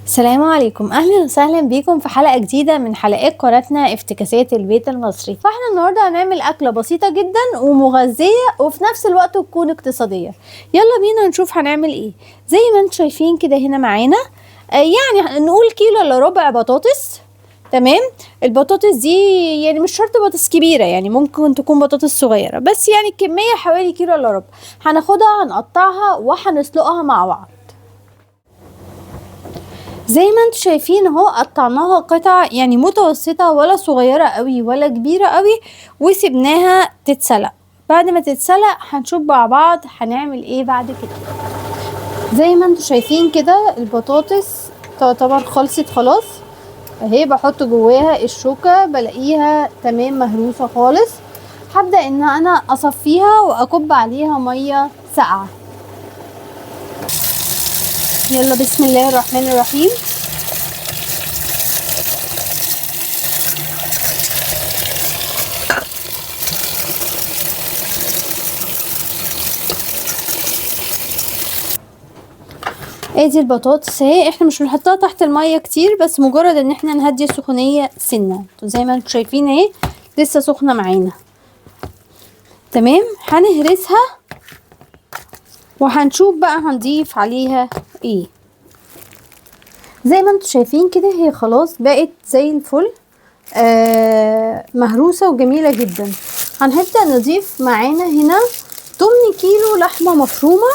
السلام عليكم، اهلا وسهلا بيكم في حلقه جديده من حلقات قناتنا افتكاسات البيت المصري. فاحنا النهارده هنعمل اكله بسيطه جدا ومغذيه وفي نفس الوقت تكون اقتصاديه. يلا بينا نشوف هنعمل ايه. زي ما انتم شايفين كده هنا معانا يعني نقول كيلو الا ربع بطاطس. تمام. البطاطس دي يعني مش شرط بطاطس كبيره، يعني ممكن تكون بطاطس صغيره، بس يعني الكميه حوالي كيلو الا ربع. هناخدها هنقطعها وهنسلقها مع بعض. زي ما انتم شايفين اهو قطعناها قطع يعني متوسطة، ولا صغيرة قوي ولا كبيرة قوي، وسبناها تتسلق. بعد ما تتسلق هنشوف مع بعض هنعمل ايه بعد كده. زي ما انتم شايفين كده البطاطس تعتبر خلصت خلاص اهي. بحط جواها الشوكة بلاقيها تمام مهروسة خالص. هبدأ ان انا اصفيها واكب عليها مية ساقعة. يلا بسم الله الرحمن الرحيم. ادي البطاطس اهي، احنا مش بنحطها تحت الميه كتير، بس مجرد ان احنا نهدي السخونيه سنه. زي ما انتم شايفين اهي لسه سخنه معانا. تمام. هنهرسها وهنشوف بقى هنضيف عليها ايه. زي ما انتم شايفين كده هي خلاص بقت زي الفل، مهروسه وجميله جدا. هنبدا نضيف معانا هنا 8 كيلو لحمه مفرومه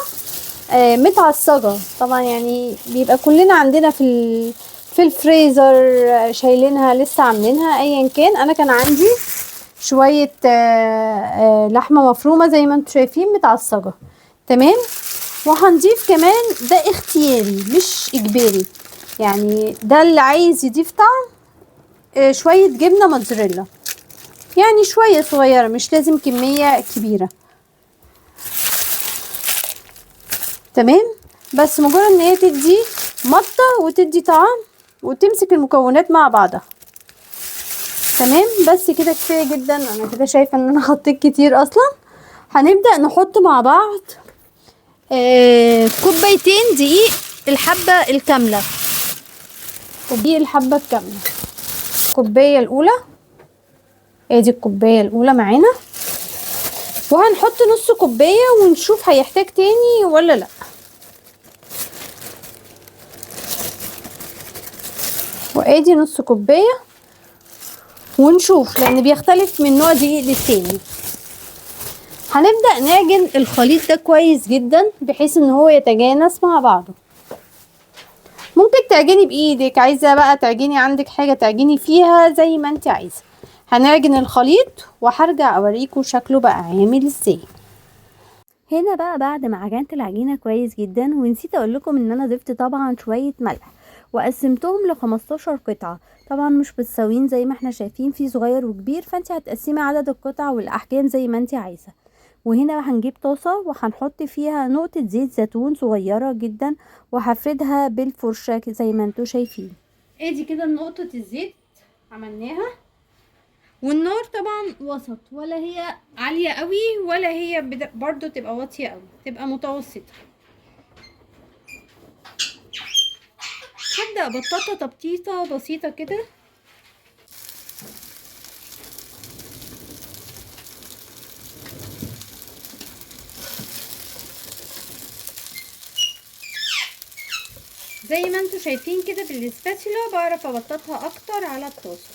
متعصجة. طبعا يعني بيبقى كلنا عندنا في الفريزر شايلينها لسه عاملينها ايا كان. انا كان عندي شوية لحمة مفرومة زي ما انتم شايفين متعصجة. تمام. وهنضيف كمان ده اختياري مش اجباري، يعني ده اللي عايز يضيف طعم شوية جبنة موتزاريلا، يعني شوية صغيرة مش لازم كمية كبيرة. تمام. بس مجرد ان هي تدي مطة وتدي طعم وتمسك المكونات مع بعضها. تمام. بس كده كفاية جدا. انا كده شايفة ان انا حطيت كتير اصلا. هنبدأ نحط مع بعض كوبايتين دقيق الحبة الكاملة. ودي الحبة الكاملة. الكوباية الاولى، ادي الكوباية الاولى معانا. وهنحط نص كوباية ونشوف هيحتاج تاني ولا لا. وادي نص كوباية ونشوف لان بيختلف من نوع دقيق للتاني. هنبدأ نعجن الخليط ده كويس جدا بحيث ان هو يتجانس مع بعضه. ممكن تعجني بايدك، عايزة بقى تعجني عندك حاجة تعجني فيها زي ما انت عايزة. هنعجن الخليط وهرجع اوريكم شكله بقى عامل ازاي. هنا بقى بعد ما عجنت العجينة كويس جدا، ونسيت اقول لكم ان انا ضفت طبعا شوية ملح وقسمتهم ل 15 قطعة. طبعا مش متساويين زي ما احنا شايفين، في صغير وكبير، فانت هتقسمي عدد القطع والاحجام زي ما انت عايزة. وهنا هنجيب طاسة وهنحط فيها نقطة زيت زيتون صغيرة جدا وهفردها بالفرشة زي ما انتوا شايفين. ادي كده نقطة الزيت عملناها. والنار طبعا وسط، ولا هي عالية قوي ولا هي برضو تبقى واطية قوي، تبقى متوسطة. هبدأ بطاطا تبطيطة بسيطة كده. زي ما انتوا شايفين كده بالسباتيولا بعرف ابططها اكتر على الطاسة.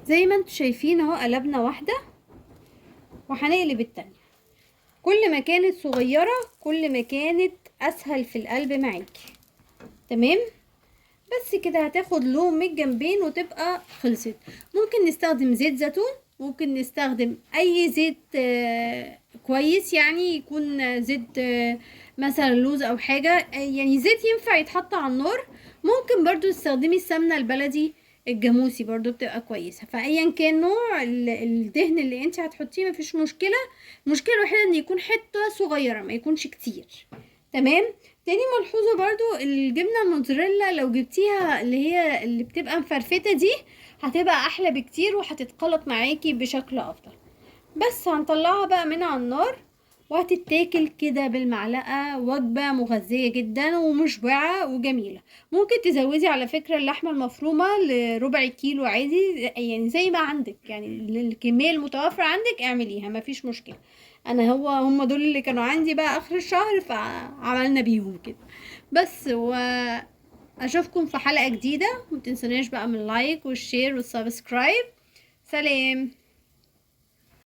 زي ما انتوا شايفين اهو قلبنا واحدة وهنقلب التانية. كل ما كانت صغيرة كل ما كانت اسهل في القلب معاكي. تمام. بس كده هتاخد لون من الجنبين وتبقى خلصت. ممكن نستخدم زيت زيتون، ممكن نستخدم اي زيت كويس، يعني يكون زيت مثلا لوز او حاجة، يعني زيت ينفع يتحط على النار. ممكن برضو تستخدمي السمنة البلدي الجاموسي برضو بتبقى كويسة. فايا كان نوع الدهن اللي انت هتحطيه مفيش مشكلة. المشكلة الوحيدة ان يكون حتة صغيرة ما يكونش كتير. تمام. تاني ملحوظة برضو الجبنة الموتزاريلا لو جبتيها اللي هي اللي بتبقى مفرفتة دي هتبقى احلى بكتير وهتتخلط معاكي بشكل افضل. بس هنطلعها بقى من على النار وهتتاكل كده بالمعلقة. وجبة مغذية جدا ومشبعة وجميلة. ممكن تزودي على فكرة اللحمة المفرومة لربع كيلو عادي، يعني زي ما عندك، يعني الكمية المتوفرة عندك اعمليها مفيش مشكلة. انا هم دول اللي كانوا عندي بقى اخر الشهر فعملنا بيهم كده. بس اشوفكم في حلقة جديدة. متنسوناش بقى من اللايك والشير والسبسكرايب. سلام.